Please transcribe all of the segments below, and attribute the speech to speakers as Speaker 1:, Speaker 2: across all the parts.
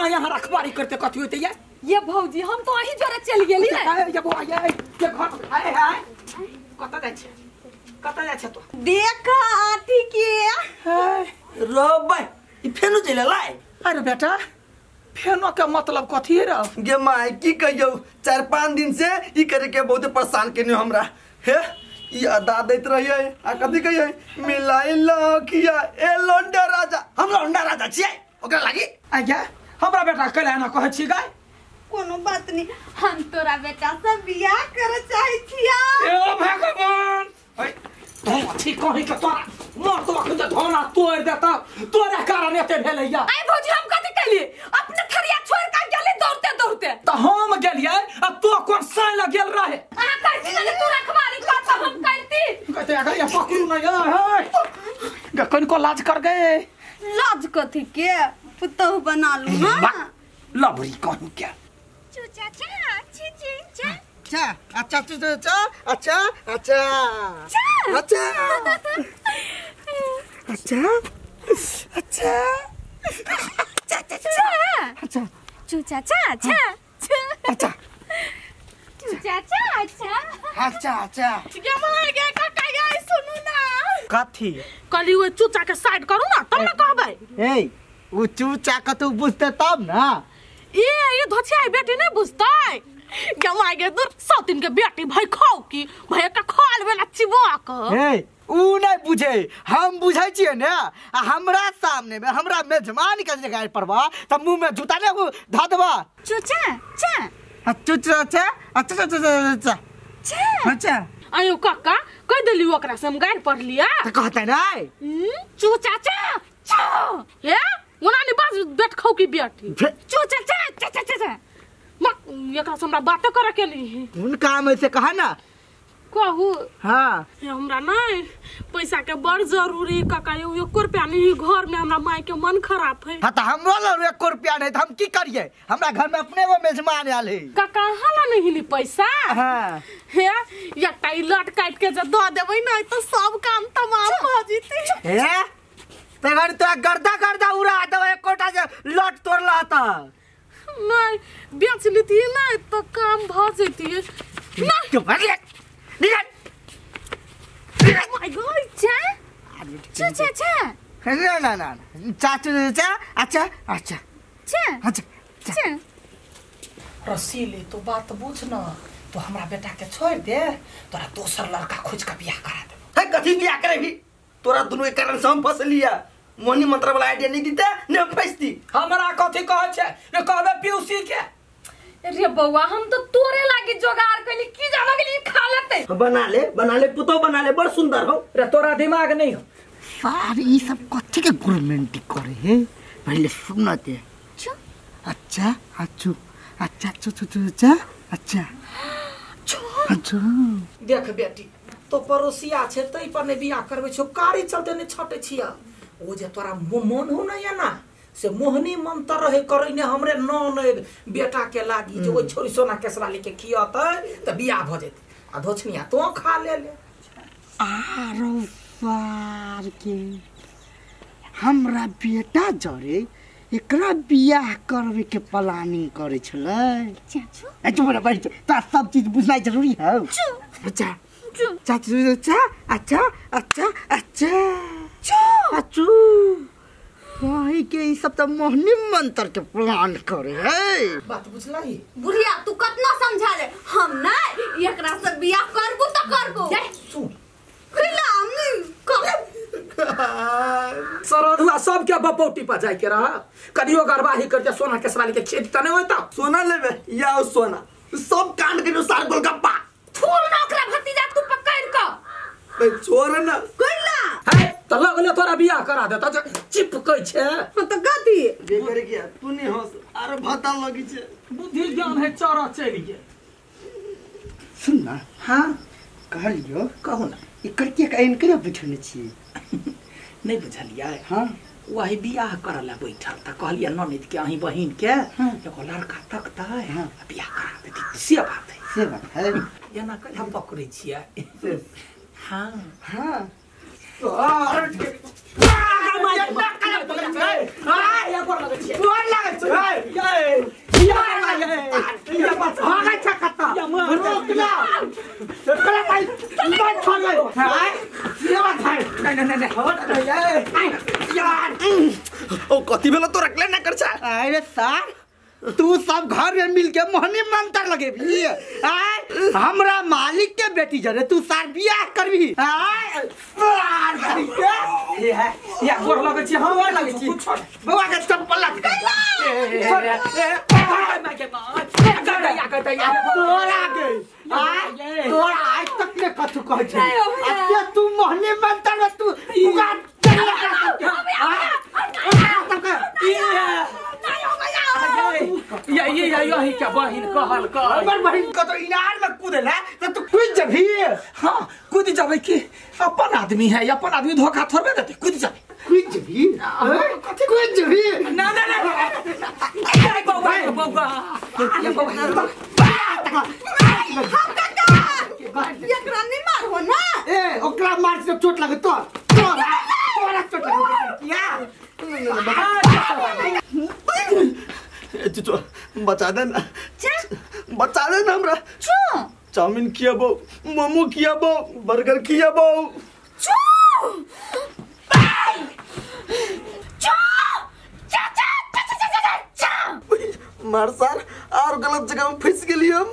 Speaker 1: ना यहाँ रखवारी करते कथी होते
Speaker 2: ये भौजी हम तो वहीं जरा चल गेली
Speaker 1: ये वो आए ये घर आए है कत जाय छै कत जाय छै तो
Speaker 2: देख आती के
Speaker 3: रो भाई ई फेनो चले लाए
Speaker 1: अरे बेटा फेनो के मतलब कथी है रे
Speaker 3: गे माय की कहियो 4-5 दिन से ई करे के बहुत परेशान केने हमरा हे ई अदा दैत रहिए आ कथी कहिए मिलाई लखिया ए लोंडा राजा हम लोंडा राजा छियै ओकरा लागी
Speaker 1: आज्ञा हमरा बेटा कले ना कहै छी गाय
Speaker 2: कोनो बात नहीं हम तोरा बेटा से बियाह करे चाहे छिया
Speaker 1: ए भगवान तुम ठीक कहि के तोरा मोर तो अखन धोना तोड़ देता तोरे कारण एते भेलैया
Speaker 2: आई भौजी हम कथि केलिए अपने थरिया छोड़ के गेली दौड़ते दौड़ते
Speaker 1: त हम गेलियै आ तो कोन साइ ल गेल रहे
Speaker 2: आ करती ने तू रखवारी का त हम करती
Speaker 1: कहते अगर ये पकड़ू ना है कौन को लाज कर गए
Speaker 2: लाज कथि के पुतहु बना लू हां
Speaker 1: लबरी कहूं क्या
Speaker 2: चूचा चा छी चा
Speaker 3: अच्छा अच्छा अच्छा अच्छा अच्छा अच्छा अच्छा अच्छा
Speaker 2: चूचा चा चा
Speaker 3: अच्छा
Speaker 2: चूचा चा अच्छा
Speaker 3: अच्छा अच्छा
Speaker 2: के मार के काका गई सुनू ना
Speaker 3: कथी
Speaker 2: कली वो चूचा के साइड करू ना तब ना कहबै
Speaker 3: ए वो चूचा का तू बुझते तब ना
Speaker 2: ये धोछिया बेटी नहीं बुझतै गमाई गे दूर सौतिन के बेटी भाई खाओ की भैया का खाल बेला चिबा क
Speaker 3: ए ऊ नहीं बुझे हम बुझै छियै ने आ हमरा सामने में हमरा मेजबान के जगह परवा त मुंह में जूता ने ध देबा
Speaker 2: चूचा चा
Speaker 3: चूचा अच्छा अच्छा अच्छा
Speaker 2: चा
Speaker 3: अच्छा
Speaker 2: आयो काका कह देली ओकरा से हम गाड़ पढ़ लिया
Speaker 3: त कहते नहीं
Speaker 2: चूचा चा चा हे ओना नि बाज बेट खाओ की बेटी चूचा चा चा चा चा एकरा से हमरा बात करे के नहीं
Speaker 3: उन काम ऐसे कहा ना
Speaker 2: कहू
Speaker 3: हां
Speaker 2: हमरा नहीं पैसा के बड़ जरूरी काका यो 1 रुपया नहीं घर में हमरा माई के मन खराब है
Speaker 3: हां त हमरो ल 1 रुपया नहीं त हम की करिए हमरा घर में अपने वो मेजबान आले
Speaker 2: काका हाला नहीं नी पैसा
Speaker 3: हां
Speaker 2: हे या टाई लट काट के जे द देबै नहीं तो सब काम तमाम भ जइते
Speaker 3: हे तेगर तो गर्दा उड़ा देबै कोटा जे लट तोड़ला त
Speaker 2: नहीं बेच लेती नहीं तो काम भ जइती नहीं
Speaker 3: तो भाग ले निकल
Speaker 2: माय गॉड चा चा चा
Speaker 3: ना ना चाचू चा अच्छा अच्छा
Speaker 2: चा
Speaker 3: अच्छा
Speaker 2: चा
Speaker 1: रसीले तो बात बुझ ना तो हमरा बेटा के छोड़ दे तोरा दोसर लड़का खोज के बियाह करा दे
Speaker 3: है कथी बियाह करेबी तोरा दोनों के कारण से हम फंस लिया मोनी मंत्र वाला आइडिया नहीं दीते ने फंसती
Speaker 1: हमरा कथी कहै छै ने कहबे पीयूसी के
Speaker 2: रे बउआ हम तो तोरे लागी जोगाड़ कइली की जानो के लिए खा लेते
Speaker 3: बना ले पुतो बना ले बड़ सुंदर हो
Speaker 1: रे तोरा दिमाग नहीं हो
Speaker 3: सारे ये सब कथी के गवर्नमेंट करे है पहले सुनते अच्छा अच्छू अच्छा अच्छा अच्छा अच्छा
Speaker 1: देख बेटी तो पड़ोसिया छै तै पर ने बियाह करबै छौ कारी चलते ने छटे छिया ओ जे तोरा मोन हो ना या ना से मोहनी मंत्र रहे करे ने हमरे नौन बेटा के लागी जे ओ छोरी सोना केसरा लेके खियातै त बियाह भ जेतै आ धोछनिया तो खा ले
Speaker 3: आरो पार के हमरा बेटा जरे एकरा बियाह करवे के प्लानिंग करे छले
Speaker 2: चाचू
Speaker 3: ए चुप रह बैठ त सब चीज बुझनाइ जरूरी है अच्छा चाचू अच्छा अच्छा अच्छा अच्छा चाचू वही के ई सब त मोहनी मंत्र के प्लान करे है
Speaker 1: बात बुझलही
Speaker 2: बुढ़िया तू कितना समझा ले हम ना एकरा से बियाह करबू त करबू
Speaker 1: सुन
Speaker 2: खिला हमनी
Speaker 1: सरदुआ सब के बपौटी पर जाय के रहा कदियो गरबाही करके सोना केसरा लेके खेती त नहीं होता
Speaker 3: सोना लेबे या सोना सब कांड के अनुसार गोलगप्पा
Speaker 2: फूल ना ओकरा भतीजा तू पकड़ क
Speaker 3: बे छोड़ ना
Speaker 2: कइला
Speaker 1: है त लगले तोरा बियाह करा देता चिपकै छै
Speaker 2: त गदी
Speaker 3: जे करे किया तू नहीं हंस आरो भता लगी छे
Speaker 1: बुद्धि ज्ञान है चरा चल गे
Speaker 3: सुन ना
Speaker 1: हां
Speaker 3: कहलियो
Speaker 1: कहू ना
Speaker 3: ई करके का इनकरे बैठने छी
Speaker 1: नहीं बुझलियै
Speaker 3: हां
Speaker 1: वही बियाह करला बैठल त कहलिए ननद के अही बहिन के एगो लड़का तकता है बियाह करा देती से बात है एना कह हम पकड़ै छियै हां
Speaker 3: हां कति बेला तो रखले ना कर अरे सर तू सब घर में मिल के मोहनी मंत्र लगे भी हमरा मालिक के बेटी जरे तू सार बियाह करबी
Speaker 1: या गोर लगे छी हम गोर लगे छी
Speaker 3: बउआ के चप्पल लग तोरा आज तक ने कथु कह छै अब तू मोहनी मंत्र में तू
Speaker 1: यही क्या बहिन कहल
Speaker 3: बहिन का तो इनार में कूदेला तो कूद जभी
Speaker 1: हाँ कूद जाबे की अपन आदमी है अपन आदमी धोखा थोड़बे देते कूद जाबे
Speaker 3: कूद जभी
Speaker 1: ना बउआ
Speaker 2: एकरा नहीं मारहो ना
Speaker 3: ए ओकरा मार से चोट लगे तो तोरा चोट लगे
Speaker 4: चुचो बचा दे ना हमरा चाउमीन किया बो मोमो किया बो बर्गर किया बो मार सार और गलत जगह में फंस गेली हम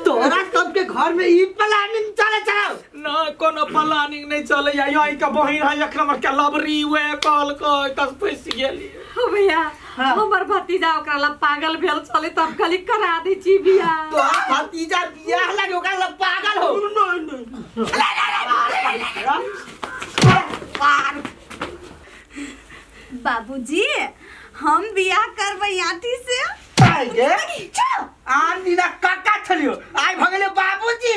Speaker 3: तोरा सबके घर में ई प्लानिंग चले चलो
Speaker 1: ना कोनो प्लानिंग नहीं चले यही का बहिन है एक नंबर के लबरी वे कल कस फंस गेली
Speaker 2: हो भैया हमर भतीजा ओकरा ला पागल भेल चले तब खाली करा दै छी बियाह
Speaker 3: तो भतीजा बियाह लगे ओकरा ला पागल हो
Speaker 2: बाबूजी हम बियाह करबै आंटी से
Speaker 3: आनी ना काका छलियो आइ भगले बाबूजी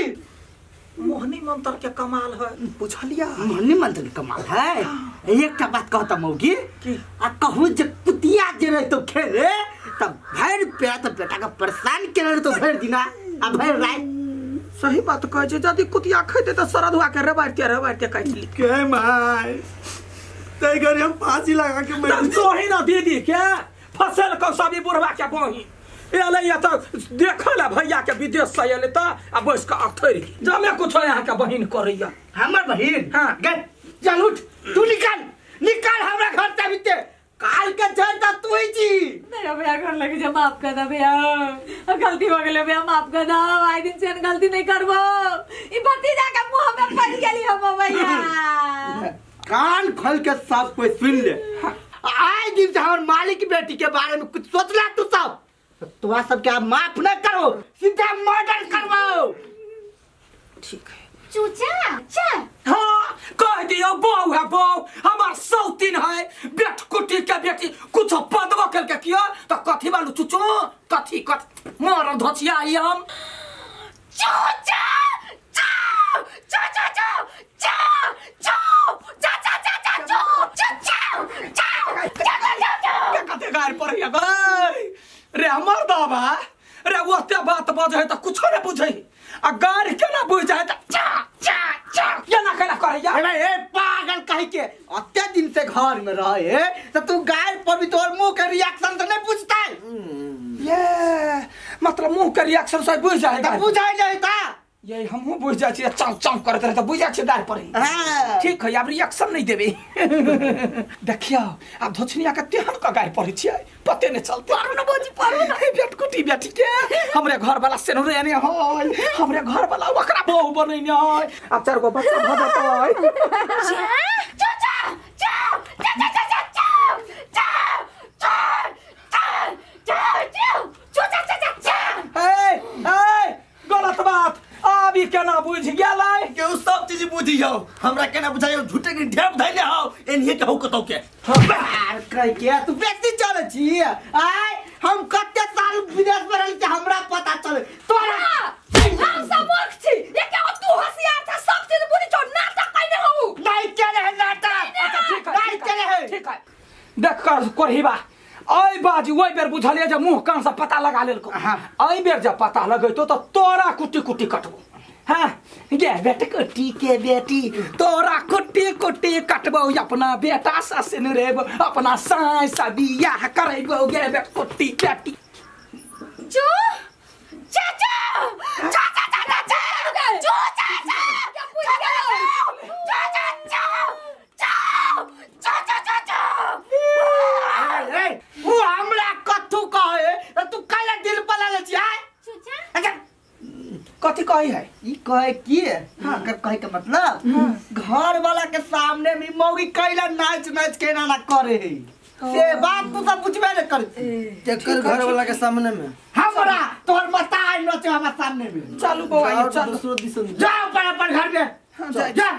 Speaker 1: मोहनी मंत्र के कमाल है बुझलिया
Speaker 3: मोहनी मंत्र के कमाल है एकटा बात कहता मौगी आ कहू जे कुतिया जे रह तो खेले तब भर पे तो बेटा का परेशान करे तो भर दिना आ भर रात
Speaker 1: सही बात कह जे यदि कुतिया खैते त सरधुआ के रबाइते काट ली
Speaker 4: के माय तै घर हम फांसी लगा के मर
Speaker 1: तोही ना दीदी के फसल को सभी बुढ़वा के बहिन एले या त देखला भैया के विदेश से एले त आ बस का अथरी जमे कुछ यहाँ के बहिन करैया
Speaker 3: हमर बहिन
Speaker 1: हां
Speaker 3: गए चल उठ तू निकाल हमरा घर से बीते काल के जलता तू ही जी
Speaker 2: मेरा भैया घर लगे जे माफ कर दे भैया गलती हो गेले भैया माफ कर दो आई दिन से गलती नहीं करबो ई भतीजा के मुंह में पड़ गेली हम भैया
Speaker 3: कान खोल के सब कोई सुन ले आज दिन से हमारे मालिक की बेटी के बारे में कुछ सोचला तू सब तुम्हारा सब क्या माफ न करो सीधा मर्डर करवाओ
Speaker 1: ठीक है
Speaker 2: चूचा चल
Speaker 1: हाँ कह दियो बहू है बहू हमार सौतीन है बेट कुटी के बेटी कुछ पदवा करके किया तो कथी बालू चुचो कथी मार धोचिया हम चूचा रे हमर दावा रे ओते बात बजे त कुछ न बुझै आ गार के न बुझ जाए त या ना कला करैया
Speaker 3: ए पागल कह के अत्ते दिन से घर में रहे तो तू गाय पर भी तोर मुंह के रिएक्शन से नहीं पूछता
Speaker 1: ये मतलब मुंह के रिएक्शन से बुझ जाए
Speaker 3: तो बुझाई जाता
Speaker 1: ये हमहु बुझ जाय छी चाम करत रहे त बुझ जाय छी दार पर ठीक है अब रिएक्शन नहीं देबे देखियो अब धोछनिया के तेहन का गाय पड़े छी पते नहीं चलते
Speaker 2: पारू न बोजी पारू न
Speaker 1: बेट कुटी बेटी के हमरे घर वाला से रे ने होय हमरे घर वाला ओकरा बहू बनैने होय अब चार गो बच्चा भ जतय गलत बात अभी केना बुझ गेलै
Speaker 4: के सब चीज बुझियो हमरा केना बुझायो झूठे के ढेप धैले हो एनहिए कहू कतौ के
Speaker 3: यार कह के तू बेटी चले छी आय हम कते साल विदेश में रहल छी हमरा पता चले तोरा
Speaker 2: हम सब मूर्ख छी ये क्या तू होशियार था सब चीज बुझी छो नाटक कइले हो
Speaker 3: नहीं चले है नाटक
Speaker 1: अच्छा ठीक है
Speaker 3: नहीं चले है
Speaker 1: ठीक है देख कर कोरहीबा आई बाजी ओइ बेर बुझलिए जे मुंह कान से पता लगा लेलको आई बेर जब पता लगैतो त तोरा कुटी कुटी कटबो हाँ गे बेटे कोटी के बेटी तोरा कोटी कोटी कटबो अपना बेटा से नुरेबो अपना साई सा बियाह करेबो गे बेटे कोटी बेटी
Speaker 2: चू चाचा चाचा चाचा चाचा चू चाचा चाचा चाचा
Speaker 1: ए वो हमरा कथु कहे तू काला दिल पला ले छियै अच्छा कथि कही है
Speaker 3: ई कहे की हाँ कर कहे के मतलब घर वाला के सामने में मौगी कैला नाच नाच के ना करे है से बात तू सब बुझबे न कर
Speaker 4: तेकर घर वाला के सामने में
Speaker 3: हमरा तोर बताई न छ हमरा सामने में
Speaker 1: चलू बउआ चल
Speaker 4: दूसरो दिसन
Speaker 3: जाओ पर अपन घर में जा जा